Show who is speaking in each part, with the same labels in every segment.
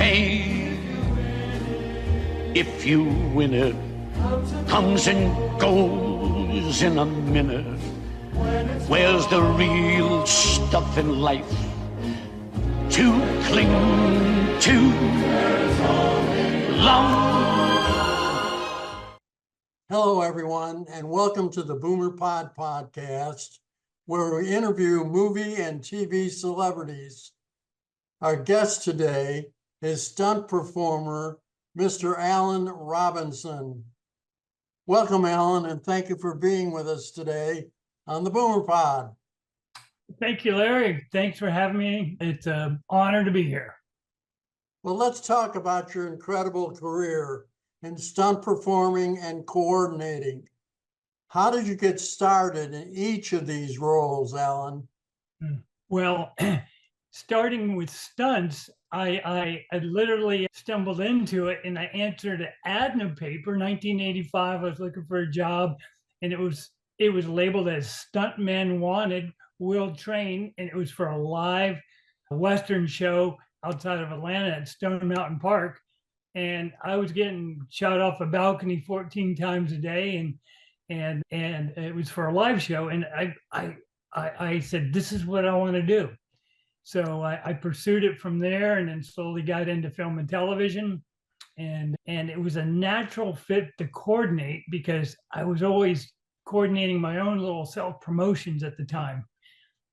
Speaker 1: fame. If you win it, comes and goes in a minute. Where's the real stuff in life to cling to? Long.
Speaker 2: Hello, everyone, and welcome to the Boomer Pod podcast, where we interview movie and TV celebrities. Our guest today is stunt performer, Mr. Alan Robinson. Welcome, Alan, and thank you for being with us today on the Boomer Pod.
Speaker 3: Thank you, Larry. Thanks for having me. It's an honor to be here.
Speaker 2: Well, let's talk about your incredible career in stunt performing and coordinating. How did you get started in each of these roles, Alan?
Speaker 3: Well, starting with stunts, I literally stumbled into it, and I answered an ad in a paper. 1985, I was looking for a job, and it was labeled as Stuntman Wanted, Will Train, and it was for a live Western show outside of Atlanta at Stone Mountain Park. And I was getting shot off a balcony 14 times a day, and it was for a live show. And I said, this is what I want to do. So I pursued it from there, and then slowly got into film and television. And it was a natural fit to coordinate because I was always coordinating my own little self promotions at the time.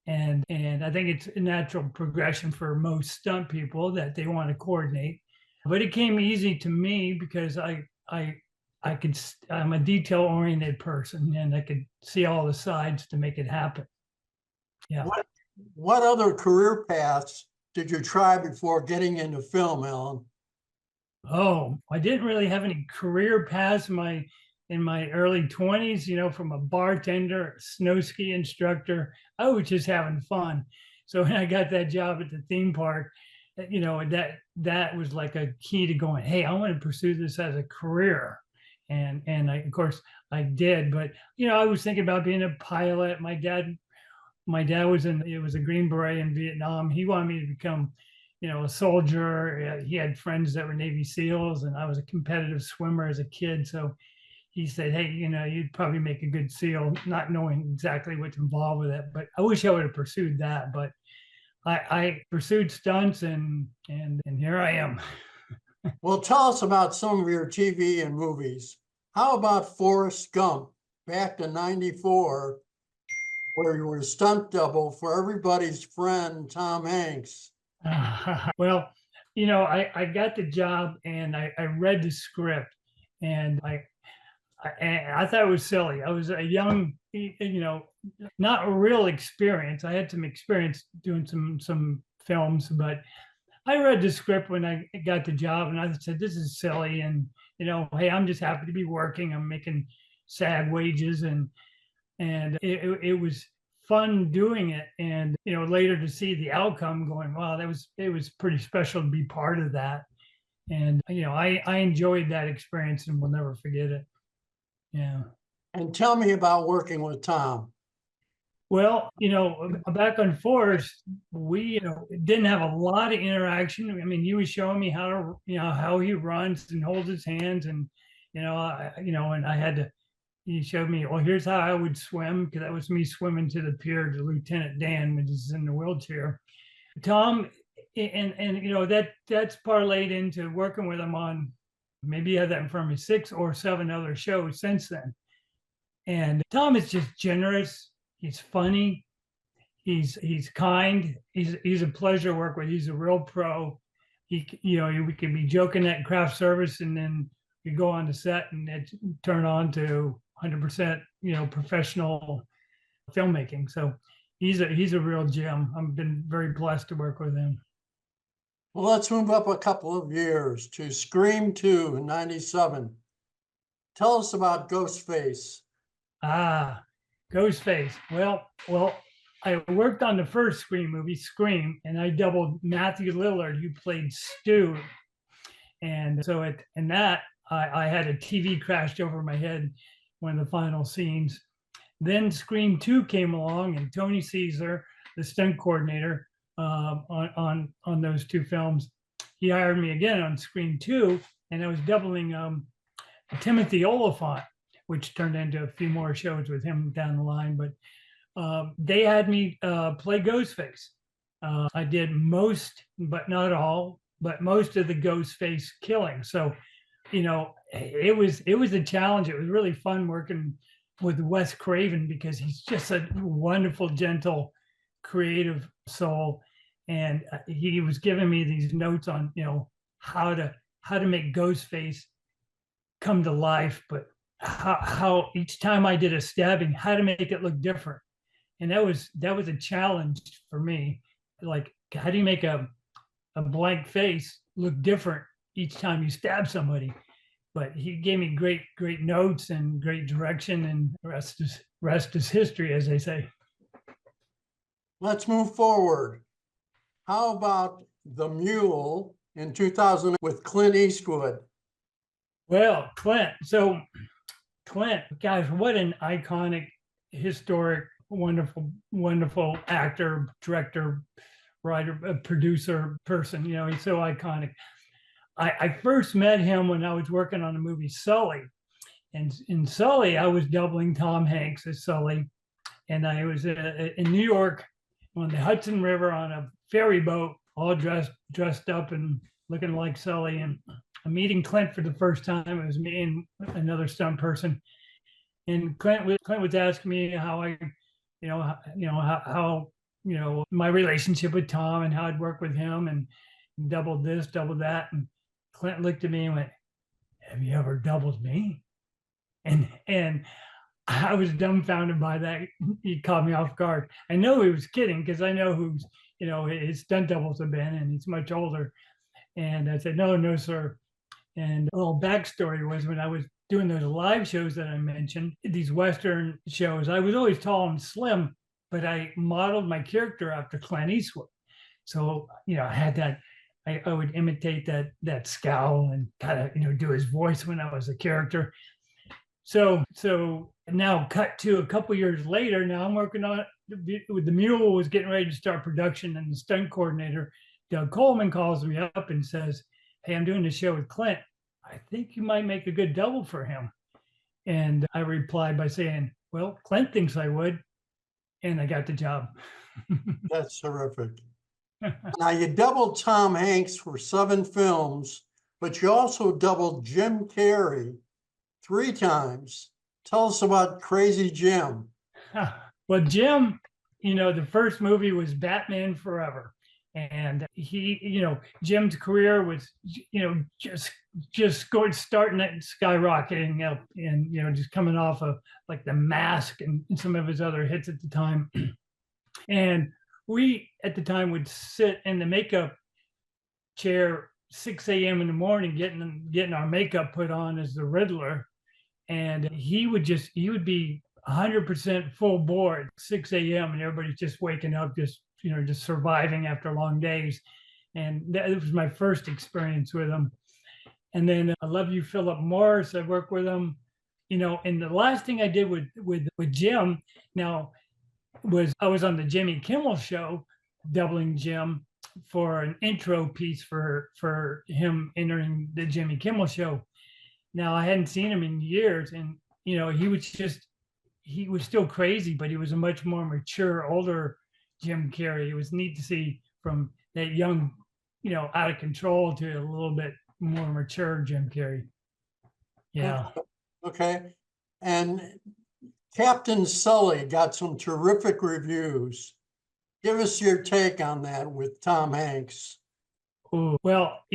Speaker 3: And I think it's a natural progression for most stunt people that they want to coordinate. But it came easy to me because I'm a detail-oriented person, and I could see all the sides to make it happen. Yeah.
Speaker 2: What other career paths did you try before getting into film, Alan?
Speaker 3: Oh, I didn't really have any career paths in my early 20s, from a bartender, snow ski instructor. I was just having fun. So when I got that job at the theme park, that was like a key to going, hey, I want to pursue this as a career. And of course I did, but I was thinking about being a pilot. My dad was a Green Beret in Vietnam. He wanted me to become, a soldier. He had friends that were Navy SEALs, and I was a competitive swimmer as a kid. So he said, hey, you'd probably make a good SEAL, not knowing exactly what's involved with it. But I wish I would have pursued that. But I pursued stunts, and here I am.
Speaker 2: Well, tell us about some of your TV and movies. How about Forrest Gump, back to '94, where you were a stunt double for everybody's friend, Tom Hanks?
Speaker 3: Well, I got the job, and I read the script, and I thought it was silly. I was a young, not a real experience. I had some experience doing some films, but I read the script when I got the job, and I said, this is silly. And, hey, I'm just happy to be working. I'm making SAG wages, and it was fun doing it. And, later to see the outcome going, wow, it was pretty special to be part of that. And, I enjoyed that experience and will never forget it. Yeah.
Speaker 2: And tell me about working with Tom.
Speaker 3: Well, back on Forrest, we didn't have a lot of interaction. I mean, he was showing me how to, how he runs and holds his hands, and and I had to. He showed me, well, here's how I would swim, because that was me swimming to the pier to Lieutenant Dan, which is in the wheelchair. Tom, and that's parlayed into working with him on, maybe you have that in front of me, 6 or 7 other shows since then. And Tom is just generous. He's funny. He's kind. He's a pleasure to work with. He's a real pro. We could be joking at craft service, and then we go on the set and it turn on to 100%, professional filmmaking. So he's a real gem. I've been very blessed to work with him.
Speaker 2: Well, let's move up a couple of years to Scream 2 in '97. Tell us about Ghostface.
Speaker 3: Ghostface. Well, I worked on the first Scream movie, Scream, and I doubled Matthew Lillard, who played Stu. And so I had a TV crashed over my head, one of the final scenes. Then Scream 2 came along, and Tony Caesar, the stunt coordinator on those 2 films, he hired me again on Screen 2, and I was doubling Timothy Oliphant, which turned into a few more shows with him down the line. But they had me play Ghostface. I did most, but not all, but most of the Ghostface killing. So, it was a challenge. It was really fun working with Wes Craven because he's just a wonderful, gentle, creative soul, and he was giving me these notes on how to make Ghostface come to life, but how each time I did a stabbing, how to make it look different. And that was a challenge for me. Like, how do you make a blank face look different each time you stab somebody? But he gave me great notes and great direction, and rest is history, as they say.
Speaker 2: Let's move forward. How about The Mule in 2000 with Clint Eastwood?
Speaker 3: Well, Clint. So Clint, guys, what an iconic, historic, wonderful actor, director, writer, producer, person. He's so iconic. I first met him when I was working on the movie Sully. And in Sully, I was doubling Tom Hanks as Sully. And I was in New York on the Hudson River on a ferry boat, all dressed up and looking like Sully. And I'm meeting Clint for the first time. It was me and another stunt person. And Clint was asking me how I, how my relationship with Tom and how I'd work with him and doubled this, doubled that. And Clint looked at me and went, "Have you ever doubled me?" And I was dumbfounded by that. He caught me off guard. I know he was kidding because I know who's, his stunt doubles have been, and he's much older. And I said, "No, sir." And a little backstory was when I was doing those live shows that I mentioned, these Western shows, I was always tall and slim, but I modeled my character after Clint Eastwood. So, I had that. I would imitate that scowl and kind of do his voice when I was a character. So now cut to a couple years later. Now I'm working on it. The Mule was getting ready to start production, and the stunt coordinator Doug Coleman calls me up and says, "Hey, I'm doing this show with Clint. I think you might make a good double for him." And I replied by saying, "Well, Clint thinks I would," and I got the job.
Speaker 2: That's terrific. Now, you doubled Tom Hanks for 7 films, but you also doubled Jim Carrey 3 times. Tell us about Crazy Jim.
Speaker 3: Well, Jim, the first movie was Batman Forever. And he, Jim's career was, just starting it, skyrocketing up, and just coming off of like The Mask and some of his other hits at the time. And we at the time would sit in the makeup chair 6 a.m. in the morning, getting our makeup put on as the Riddler, and he would be 100% full board 6 a.m. and everybody's just waking up, just surviving after long days. And that was my first experience with him. And then I Love You, Philip Morris. I worked with him, and the last thing I did with Jim now was I was on the Jimmy Kimmel show, doubling Jim for an intro piece for him entering the Jimmy Kimmel show. Now I hadn't seen him in years, and he was still crazy, but he was a much more mature, older Jim Carrey. It was neat to see from that young, out of control to a little bit more mature Jim Carrey. Yeah.
Speaker 2: Okay. And Captain Sully got some terrific reviews. Give us your take on that with Tom Hanks.
Speaker 3: Ooh, well,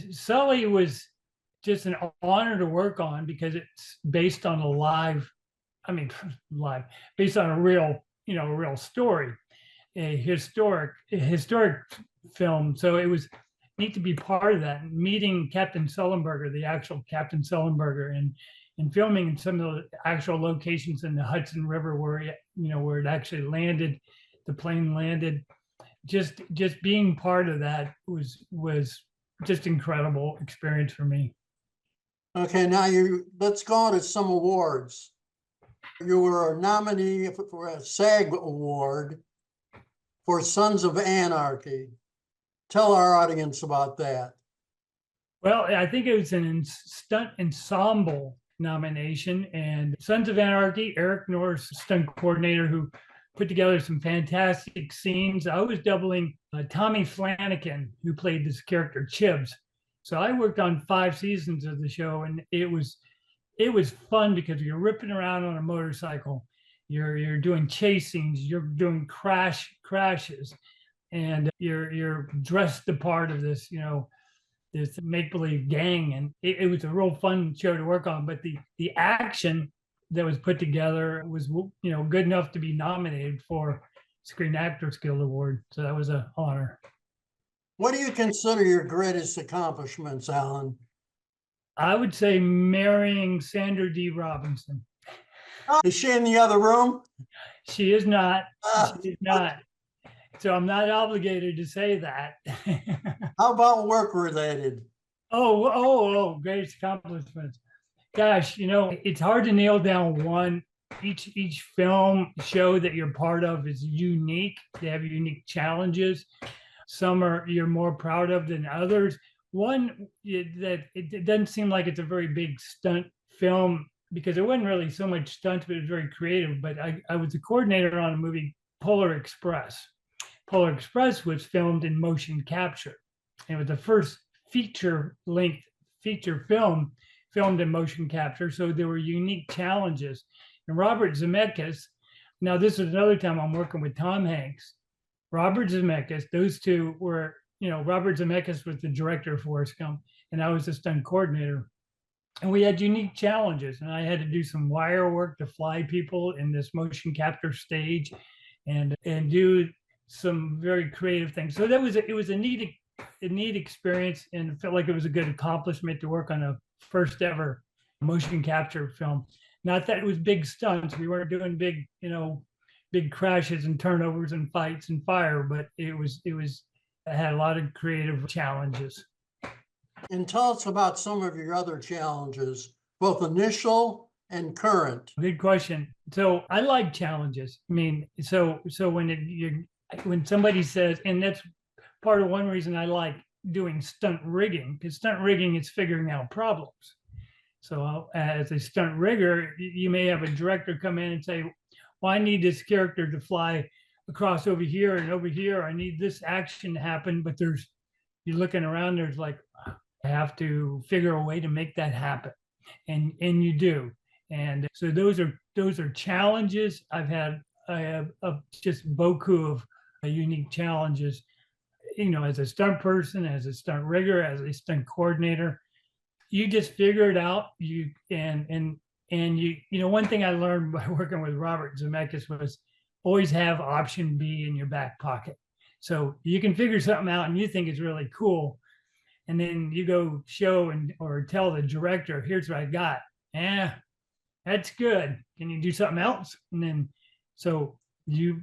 Speaker 3: Sully was just an honor to work on because it's based on based on a real story, a historic film. So it was neat to be part of that, and meeting Captain Sullenberger, the actual Captain Sullenberger, and filming in some of the actual locations in the Hudson River where it actually landed, the plane landed. Just being part of that was just incredible experience for me.
Speaker 2: Okay, now let's go on to some awards. You were a nominee for a SAG award for Sons of Anarchy. Tell our audience about that.
Speaker 3: Well, I think it was an stunt ensemble nomination, and Sons of Anarchy, Eric Norris, stunt coordinator, who put together some fantastic scenes. I was doubling Tommy Flanagan, who played this character Chibs. So I worked on 5 seasons of the show, and it was fun because you're ripping around on a motorcycle, you're doing chase scenes, you're doing crashes, and you're dressed the part of this, this make-believe gang, and it was a real fun show to work on. But the action that was put together was good enough to be nominated for Screen Actors Guild Award. So that was an honor.
Speaker 2: What do you consider your greatest accomplishments, Alan?
Speaker 3: I would say marrying Sandra D. Robinson.
Speaker 2: Is she in the other room?
Speaker 3: She is not. She is not. So I'm not obligated to say that.
Speaker 2: How about work related?
Speaker 3: Oh, greatest accomplishments. Gosh, it's hard to nail down one. Each film show that you're part of is unique. They have unique challenges. Some you're more proud of than others. One that it doesn't seem like it's a very big stunt film because it wasn't really so much stunts, but it was very creative. But I was a coordinator on a movie, Polar Express. Polar Express was filmed in motion capture. It was the first feature-length feature film filmed in motion capture. So there were unique challenges. And Robert Zemeckis, now this is another time I'm working with Tom Hanks. Robert Zemeckis, those two were, Robert Zemeckis was the director of Forrest Gump, and I was the stunt coordinator. And we had unique challenges, and I had to do some wire work to fly people in this motion capture stage and do some very creative things. So it was a neat experience, and it felt like it was a good accomplishment to work on a first ever motion capture film. Not that it was big stunts. We weren't doing big crashes and turnovers and fights and fire, but it had a lot of creative challenges.
Speaker 2: And tell us about some of your other challenges, both initial and current.
Speaker 3: Good question. So I like challenges. I mean, so when somebody says, and that's part of one reason I like doing stunt rigging, because stunt rigging is figuring out problems. So as a stunt rigger, you may have a director come in and say, well, I need this character to fly across over here and over here. I need this action to happen. But you're looking around, there's like, I have to figure a way to make that happen. And you do. And so those are challenges. I have just beaucoup of unique challenges, as a stunt person, as a stunt rigger, as a stunt coordinator. You just figure it out. One thing I learned by working with Robert Zemeckis was always have option B in your back pocket. So you can figure something out and you think it's really cool, and then you go show or tell the director, here's what I got. That's good. Can you do something else? And then so you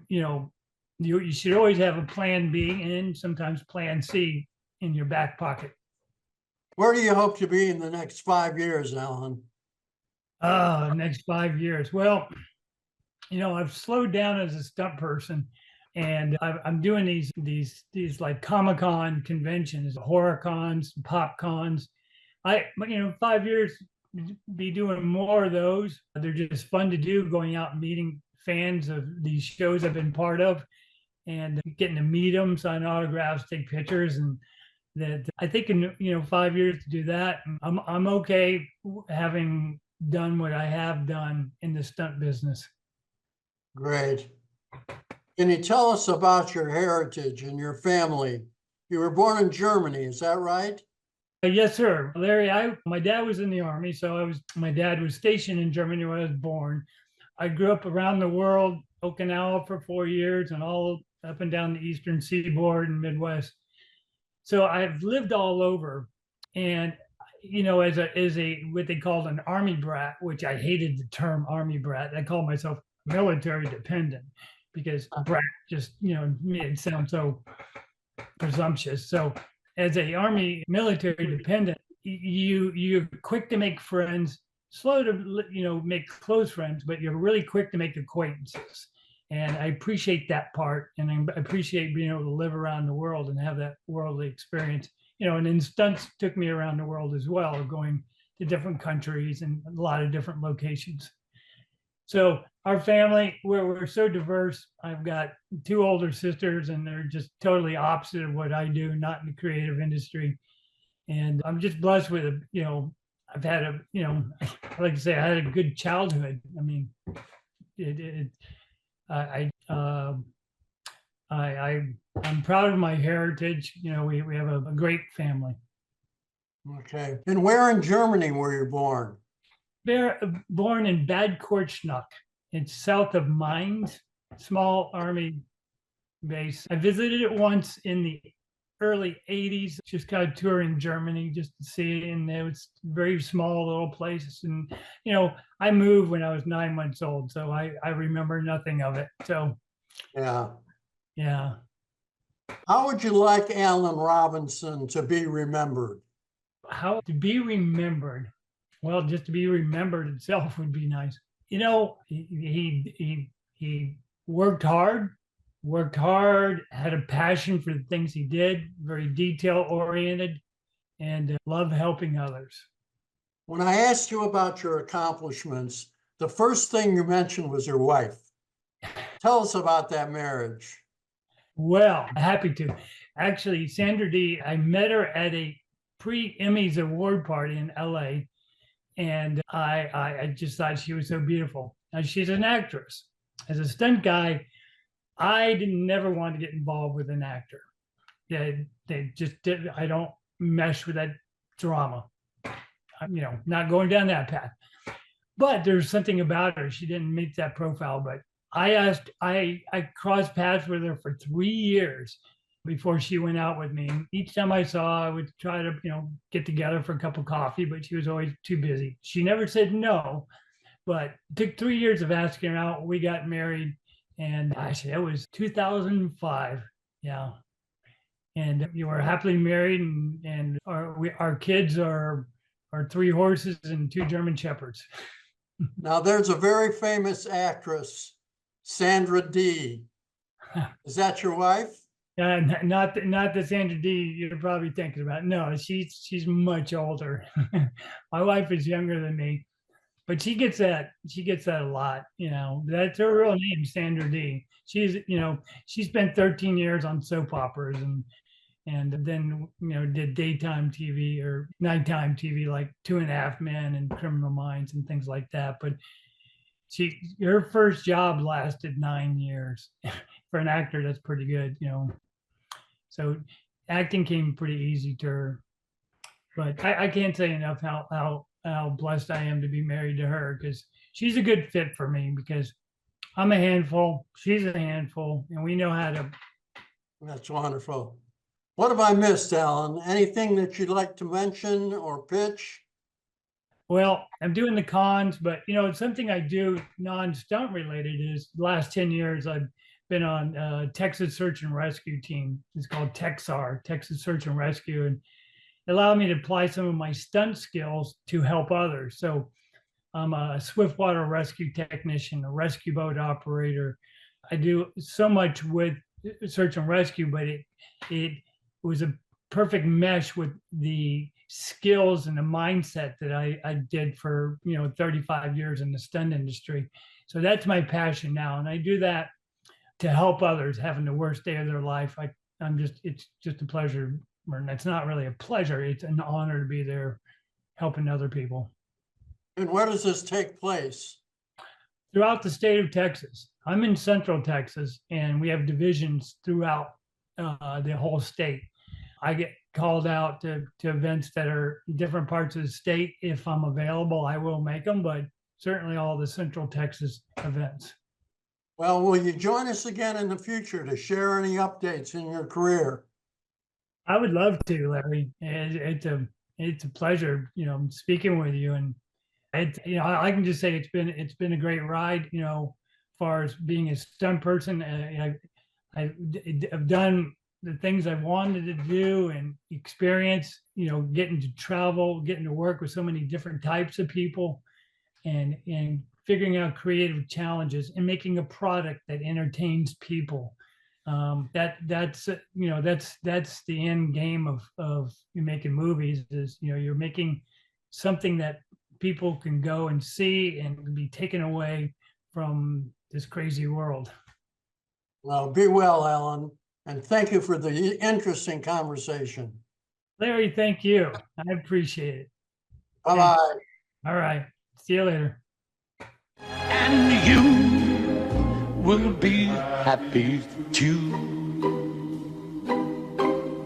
Speaker 3: should always have a plan B and sometimes plan C in your back pocket.
Speaker 2: Where do you hope to be in the next 5 years, Alan?
Speaker 3: Next 5 years. Well, I've slowed down as a stunt person, and I'm doing these like Comic-Con conventions, horror cons, pop cons. 5 years, be doing more of those. They're just fun to do, going out and meeting fans of these shows I've been part of and getting to meet them, sign autographs, take pictures. And that I think in 5 years to do that, I'm okay having done what I have done in the stunt business.
Speaker 2: Great. Can you tell us about your heritage and your family? You were born in Germany, is that right?
Speaker 3: Yes, sir. Larry, my dad was in the Army, so my dad was stationed in Germany where I was born. I grew up around the world, Okinawa for 4 years, and all up and down the Eastern Seaboard and Midwest. So I've lived all over, and as a what they called an Army brat, which I hated the term Army brat. I called myself military dependent because brat just made it sound so presumptuous. So as a Army military dependent, you're quick to make friends, slow to make close friends, but you're really quick to make acquaintances. And I appreciate that part. And I appreciate being able to live around the world and have that worldly experience. And then stunts took me around the world as well, going to different countries and a lot of different locations. So our family, we're so diverse. I've got two older sisters, and they're just totally opposite of what I do, not in the creative industry. And I'm just blessed with I've had like I say, I had a good childhood. I mean, I'm proud of my heritage. We have a great family.
Speaker 2: Okay. And where in Germany were you born?
Speaker 3: Born in Bad Korchnok. It's south of Mainz, small army base. I visited it once in the early 80s, just kind of touring Germany just to see it. And it was very small little place. And, I moved when I was 9 months old, so I remember nothing of it. So,
Speaker 2: Yeah.
Speaker 3: yeah.
Speaker 2: How would you like Alan Robinson to be remembered?
Speaker 3: How to be remembered? Well, just to be remembered itself would be nice. He worked hard, had a passion for the things he did, very detail oriented, and loved helping others.
Speaker 2: When I asked you about your accomplishments, the first thing you mentioned was your wife. Tell us about that marriage.
Speaker 3: Well, happy to. Actually, Sandra Dee, I met her at a pre-Emmys award party in LA. And I just thought she was so beautiful. And she's an actress. As a stunt guy, I never want to get involved with an actor. They just did. I don't mesh with that drama. I'm, not going down that path. But there's something about her. She didn't meet that profile. But I crossed paths with her for 3 years before she went out with me. And each time I saw, I would try to, get together for a cup of coffee, but she was always too busy. She never said no, but it took 3 years of asking her out. We got married, and actually, that was 2005. Yeah. And you were happily married, and our kids are 3 horses and 2 German Shepherds.
Speaker 2: Now, there's a very famous actress, Sandra Dee. Is that your wife?
Speaker 3: Not the Sandra Dee you're probably thinking about. No, she's much older. My wife is younger than me, but she gets that a lot. That's her real name, Sandra Dee. She spent 13 years on soap operas and then did daytime TV or nighttime TV like 2.5 Men and Criminal Minds and things like that. But her first job lasted 9 years. For an actor, that's pretty good, So acting came pretty easy to her. But I can't say enough how blessed I am to be married to her, because she's a good fit for me, because I'm a handful, she's a handful, and we know how to.
Speaker 2: That's wonderful. What have I missed, Alan? Anything that you'd like to mention or pitch?
Speaker 3: Well, I'm doing the cons, but it's something I do non-stunt related. Is the last 10 years I've been on Texas Search and Rescue team. It's called TXR, Texas Search and Rescue, and it allowed me to apply some of my stunt skills to help others. So I'm a swiftwater rescue technician, a rescue boat operator. I do so much with search and rescue, but it was a perfect mesh with the skills and the mindset that I did for 35 years in the stunt industry. So that's my passion now, and I do that to help others having the worst day of their life. It's just a pleasure. Or it's not really a pleasure, it's an honor to be there helping other people.
Speaker 2: And where does this take place?
Speaker 3: Throughout the state of Texas. I'm in Central Texas, and we have divisions throughout the whole state. I get called out to events that are different parts of the state. If I'm available, I will make them, but certainly all the Central Texas events.
Speaker 2: Well, will you join us again in the future to share any updates in your career?
Speaker 3: I would love to, Larry. It's a pleasure, speaking with you. And I can just say it's been a great ride, as far as being a stunt person. I've done the things I wanted to do and experience, getting to travel, getting to work with so many different types of people, and figuring out creative challenges and making a product that entertains people. That's the end game of you making movies is, you're making something that people can go and see and be taken away from this crazy world.
Speaker 2: Well, be well, Alan, and thank you for the interesting conversation.
Speaker 3: Larry, thank you. I appreciate it.
Speaker 2: Bye-bye.
Speaker 3: All right. See you later.
Speaker 1: And you will be happy too.